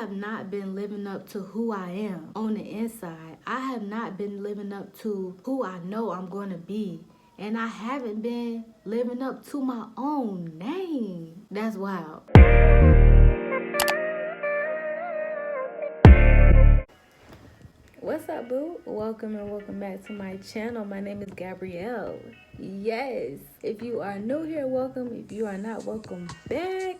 have not been living up to who I am on the inside. I have not been living up to who I know I'm going to be. And I haven't been living up to my own name. That's wild. What's up, boo? Welcome and welcome back to my channel. My name is Gabrielle. Yes, if you are new here, welcome. If you are not, welcome back.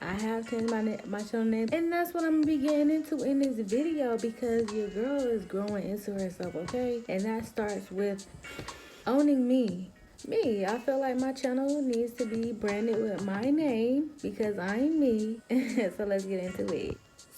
I have changed my channel name, and that's what I'm gonna be getting into in this video, because your girl is growing into herself, okay? And that starts with owning me. I feel like my channel needs to be branded with my name because I'm me. So let's get into it.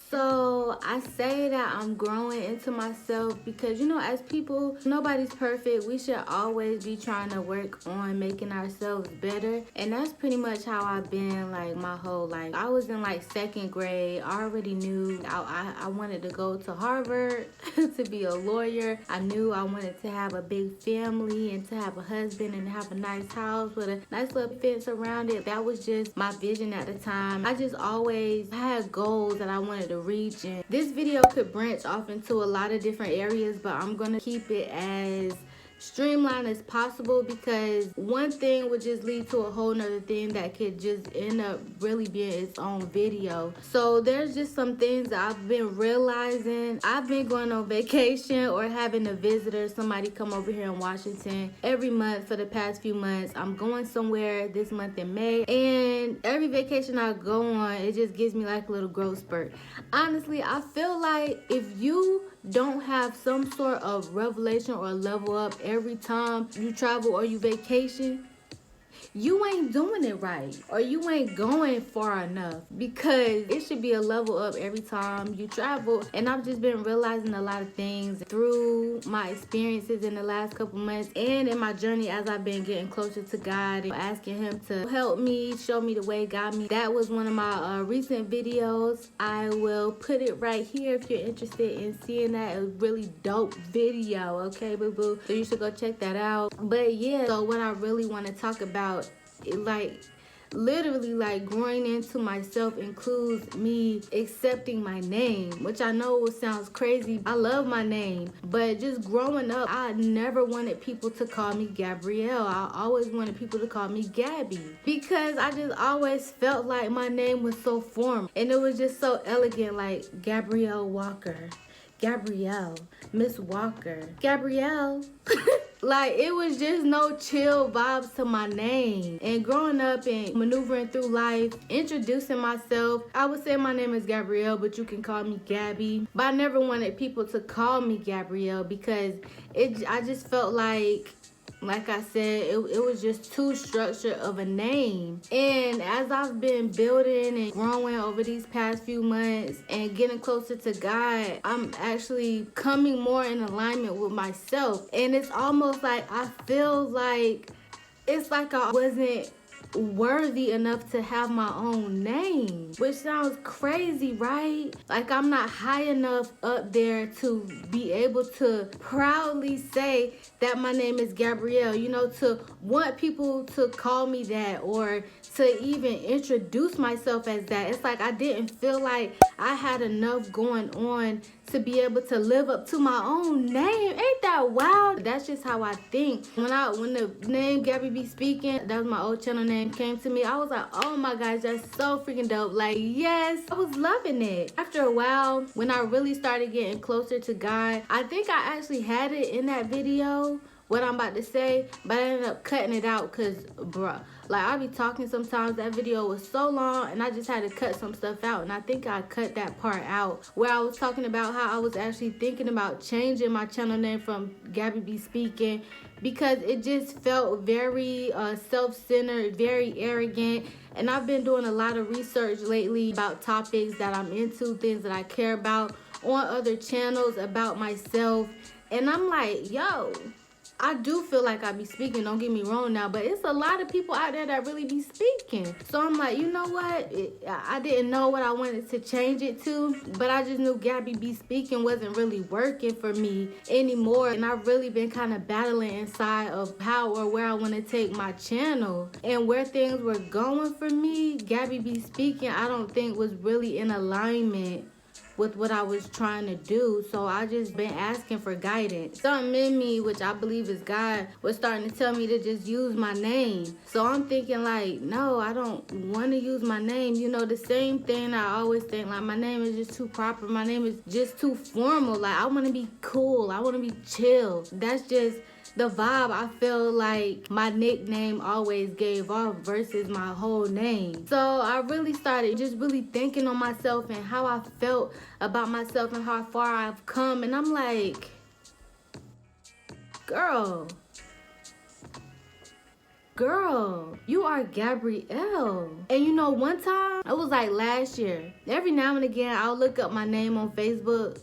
So I say that I'm growing into myself because, you know, as people, nobody's perfect. We should always be trying to work on making ourselves better. And that's pretty much how I've been like my whole life. I was in like second grade. I already knew I wanted to go to Harvard to be a lawyer. I knew I wanted to have a big family and to have a husband and have a nice house with a nice little fence around it. That was just my vision at the time. I just always had goals that I wanted to reach, and this video could branch off into a lot of different areas, but I'm gonna keep it as streamlined as possible because one thing would just lead to a whole nother thing that could just end up really being its own video. So there's just some things that I've been realizing. I've been going on vacation or having a visitor, somebody come over here in Washington every month for the past few months. I'm going somewhere this month in May, and every vacation I go on, it just gives me like a little growth spurt. Honestly, I feel like if you don't have some sort of revelation or level up every time you travel or you vacation, you ain't doing it right, or you ain't going far enough, because it should be a level up every time you travel. And I've just been realizing a lot of things through my experiences in the last couple months and in my journey as I've been getting closer to God and asking him to help me, show me the way, guide me. That was one of my recent videos. I will put it right here if you're interested in seeing that. A really dope video, okay, boo-boo? So you should go check that out. But yeah, so what I really want to talk about, like literally like growing into myself, includes me accepting my name, which I know sounds crazy. I love my name, but just growing up, I never wanted people to call me Gabrielle. I always wanted people to call me Gabby, because I just always felt like my name was so formal and it was just so elegant, like Gabrielle Walker, Gabrielle, Miss Walker, Gabrielle. Like, it was just no chill vibes to my name. And growing up and maneuvering through life, introducing myself, I would say my name is Gabrielle, but you can call me Gabby. But I never wanted people to call me Gabrielle because I just felt like I said, it was just too structured of a name. And as I've been building and growing over these past few months and getting closer to God, I'm actually coming more in alignment with myself. And it's almost like I feel like it's like I wasn't worthy enough to have my own name, which sounds crazy, right? Like I'm not high enough up there to be able to proudly say that my name is Gabrielle, you know, to want people to call me that or to even introduce myself as that. It's like I didn't feel like I had enough going on to be able to live up to my own name. Ain't that wild? That's just how I think. When the name Gabby Be Speaking, that was my old channel name, came to me, I was like, oh my gosh, that's so freaking dope. Like, yes, I was loving it. After a while, when I really started getting closer to God, I think I actually had it in that video, what I'm about to say, but I ended up cutting it out because, bruh, like I be talking sometimes, that video was so long and I just had to cut some stuff out, and I think I cut that part out where I was talking about how I was actually thinking about changing my channel name from Gabby Be Speaking because it just felt very self-centered, very arrogant. And I've been doing a lot of research lately about topics that I'm into, things that I care about on other channels about myself, and I'm like, yo, I do feel like I be speaking, don't get me wrong now, but it's a lot of people out there that really be speaking. So I'm like, you know what? I didn't know what I wanted to change it to, but I just knew Gabby Be Speaking wasn't really working for me anymore. And I've really been kind of battling inside of how or where I want to take my channel. And where things were going for me, Gabby Be Speaking, I don't think was really in alignment with what I was trying to do. So I just been asking for guidance. Something in me, which I believe is God, was starting to tell me to just use my name. So I'm thinking like, no, I don't want to use my name. You know, the same thing I always think, like, my name is just too proper. My name is just too formal. Like, I want to be cool. I want to be chill. That's just the vibe I feel like my nickname always gave off versus my whole name. So I really started just really thinking on myself and how I felt about myself and how far I've come. And I'm like, girl, you are Gabrielle. And you know, one time, it was like last year, every now and again, I'll look up my name on Facebook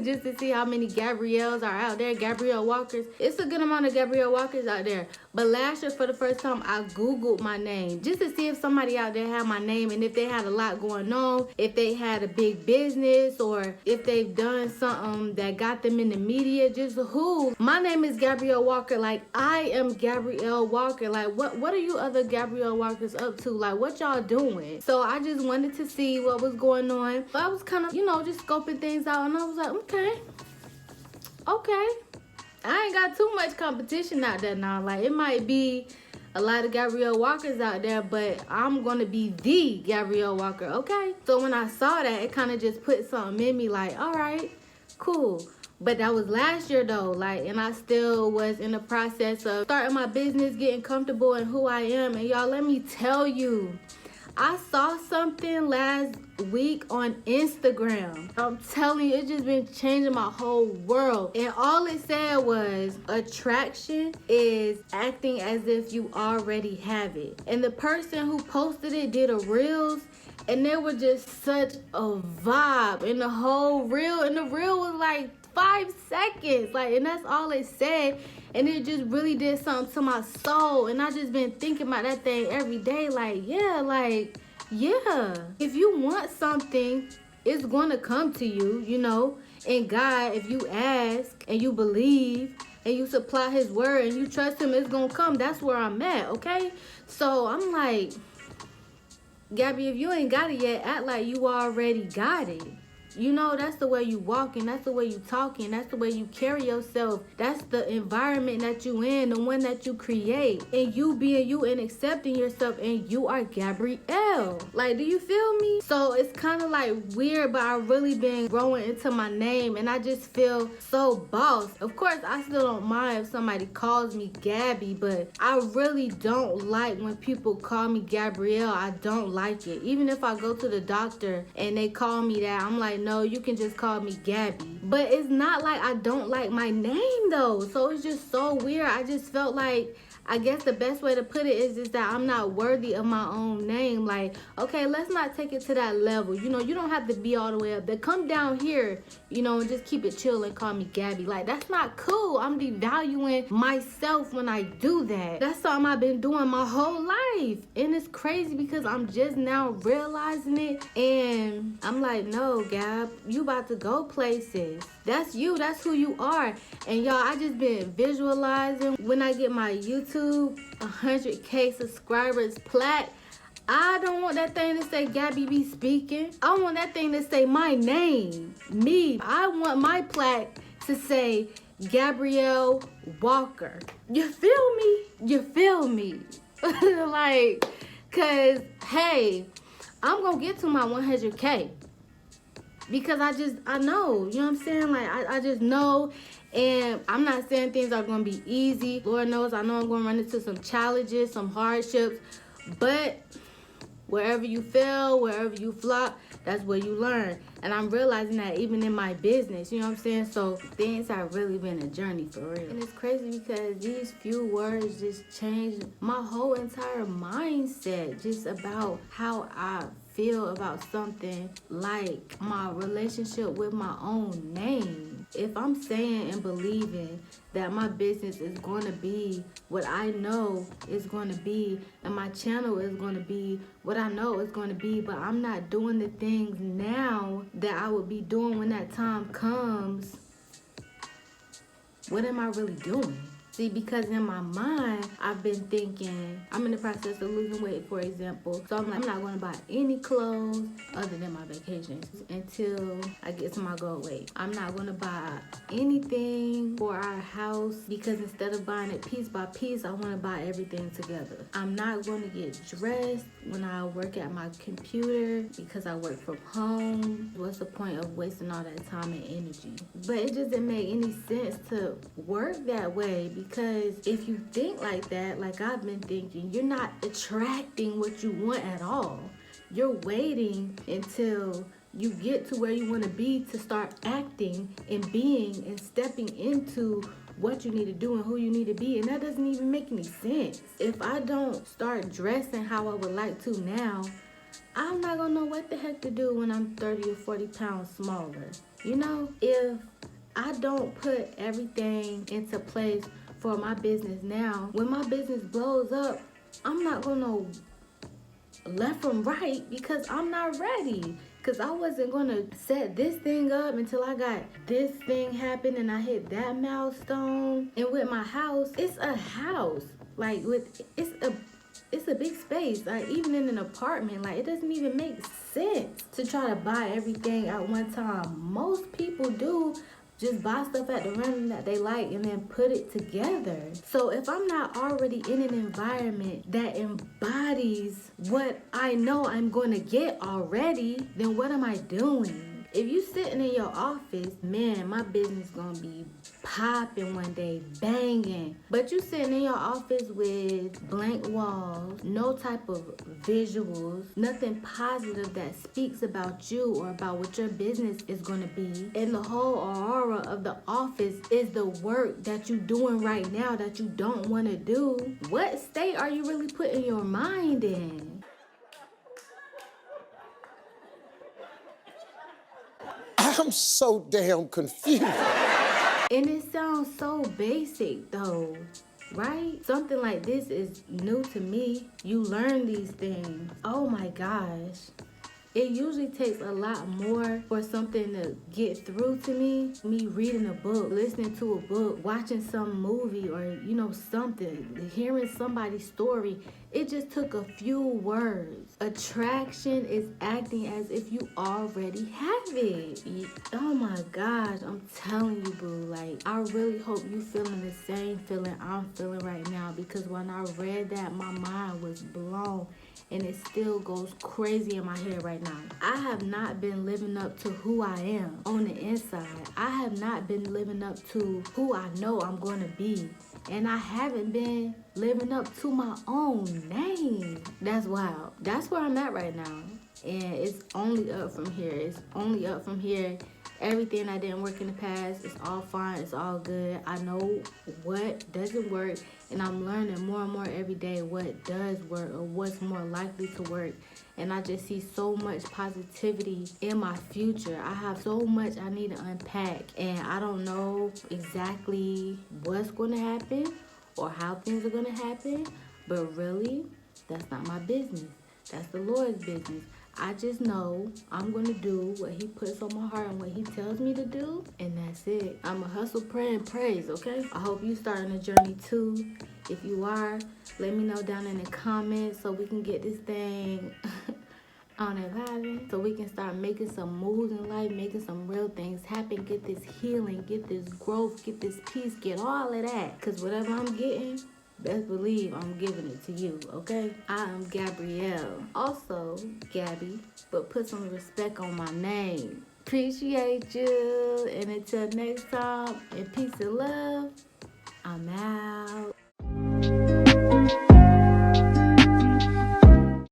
just to see how many Gabrielles are out there, Gabrielle Walkers. It's a good amount of Gabrielle Walkers out there. But last year, for the first time, I Googled my name just to see if somebody out there had my name and if they had a lot going on, if they had a big business, or if they've done something that got them in the media, just who. My name is Gabrielle Walker. Like, I am Gabrielle Walker. Like, what are you other Gabrielle Walkers up to? Like, what y'all doing? So I just wanted to see what was going on. But I was kind of, you know, just scoping things out, and I was like, okay. I ain't got too much competition out there now. Like, it might be a lot of Gabrielle Walkers out there, but I'm gonna be the Gabrielle Walker, okay? So when I saw that, it kind of just put something in me like, all right, cool. But that was last year though, like, and I still was in the process of starting my business, getting comfortable in who I am. And y'all, let me tell you, I saw something last week on Instagram. I'm telling you, it's just been changing my whole world. And all it said was, attraction is acting as if you already have it. And the person who posted it did a reels, and there was just such a vibe in the whole reel. And the reel was like 5 seconds. Like, and that's all it said. And it just really did something to my soul. And I just been thinking about that thing every day. Like, yeah. If you want something, it's going to come to you, you know. And God, if you ask and you believe and you supply his word and you trust him, it's going to come. That's where I'm at, okay? So I'm like, Gabby, if you ain't got it yet, act like you already got it. You know, that's the way you walking, that's the way you talking, that's the way you carry yourself. That's the environment that you in, the one that you create. And you being you and accepting yourself, and you are Gabrielle. Like, do you feel me? So it's kind of like weird, but I really been growing into my name, and I just feel so boss. Of course, I still don't mind if somebody calls me Gabby, but I really don't like when people call me Gabrielle. I don't like it. Even if I go to the doctor and they call me that, I'm like, no, you can just call me Gabby. But it's not like I don't like my name though. So it's just so weird. I just felt like, I guess the best way to put it is just that I'm not worthy of my own name. Like, okay, let's not take it to that level. You know, you don't have to be all the way up there. Come down here, you know, and just keep it chill and call me Gabby. Like, that's not cool. I'm devaluing myself when I do that. That's something I've been doing my whole life. And it's crazy because I'm just now realizing it. And I'm like, no, Gab, you about to go places. That's you. That's who you are. And y'all, I just been visualizing when I get my YouTube 100K subscribers plat. I don't want that thing to say Gabby be speaking. I want that thing to say my name, me. I want my plaque to say Gabrielle Walker. You feel me? Like, cause hey, I'm gonna get to my 100K. Because I know, you know what I'm saying? Like, I just know. And I'm not saying things are going to be easy. Lord knows, I know I'm going to run into some challenges, some hardships. But wherever you fail, wherever you flop, that's where you learn. And I'm realizing that even in my business, you know what I'm saying? So things have really been a journey for real. And it's crazy because these few words just changed my whole entire mindset just about how I feel about something like my relationship with my own name. If I'm saying and believing that my business is going to be what I know it's going to be, and my channel is going to be what I know it's going to be, but I'm not doing the things now that I would be doing when that time comes, what am I really doing? See, because in my mind, I've been thinking, I'm in the process of losing weight, for example. So I'm like, I'm not going to buy any clothes other than my vacations until I get to my goal weight. I'm not going to buy anything for our house because instead of buying it piece by piece, I want to buy everything together. I'm not going to get dressed when I work at my computer because I work from home. What's the point of wasting all that time and energy? But it just didn't make any sense to work that way, because if you think like that, like I've been thinking, you're not attracting what you want at all. You're waiting until you get to where you want to be to start acting and being and stepping into what you need to do and who you need to be, and that doesn't even make any sense. If I don't start dressing how I would like to now, I'm not gonna know what the heck to do when I'm 30 or 40 pounds smaller. You know, if I don't put everything into place for my business now, when my business blows up, I'm not gonna know left from right because I'm not ready. Because I wasn't going to set this thing up until I got this thing happen and I hit that milestone. And with my house, it's a house. Like, it's a big space. Like, even in an apartment, like, it doesn't even make sense to try to buy everything at one time. Most people do just buy stuff at the random that they like and then put it together. So if I'm not already in an environment that embodies what I know I'm going to get already, then what am I doing? If you sitting in your office, man, my business gonna be popping one day, banging. But you sitting in your office with blank walls, no type of visuals, nothing positive that speaks about you or about what your business is gonna be. And the whole aura of the office is the work that you doing right now that you don't wanna do. What state are you really putting your mind in? I'm so damn confused. And it sounds so basic though, right? Something like this is new to me. You learn these things. Oh my gosh. It usually takes a lot more for something to get through to me. Me reading a book, listening to a book, watching some movie, or something, hearing somebody's story. It just took a few words. Attraction is acting as if you already have it. Oh my gosh, I'm telling you, boo. Like, I really hope you feeling the same feeling I'm feeling right now, because when I read that, my mind was blown. And it still goes crazy in my head right now. I have not been living up to who I am on the inside. I have not been living up to who I know I'm going to be. And I haven't been living up to my own name. That's wild. That's where I'm at right now. And it's only up from here. It's only up from here. Everything that didn't work in the past, it's all fine, it's all good. I know what doesn't work, and I'm learning more and more every day what does work or what's more likely to work. And I just see so much positivity in my future. I have so much I need to unpack, and I don't know exactly what's going to happen or how things are going to happen, but really, that's not my business. That's the Lord's business. I just know I'm going to do what he puts on my heart and what he tells me to do, and that's it. I'm a hustle, pray, and praise, okay? I hope you starting a journey too. If you are, let me know down in the comments so we can get this thing on and vibing, so we can start making some moves in life, making some real things happen, get this healing, get this growth, get this peace, get all of that. Because whatever I'm getting, best believe I'm giving it to you, okay? I am Gabrielle. Also, Gabby, but put some respect on my name. Appreciate you. And until next time, and peace and love.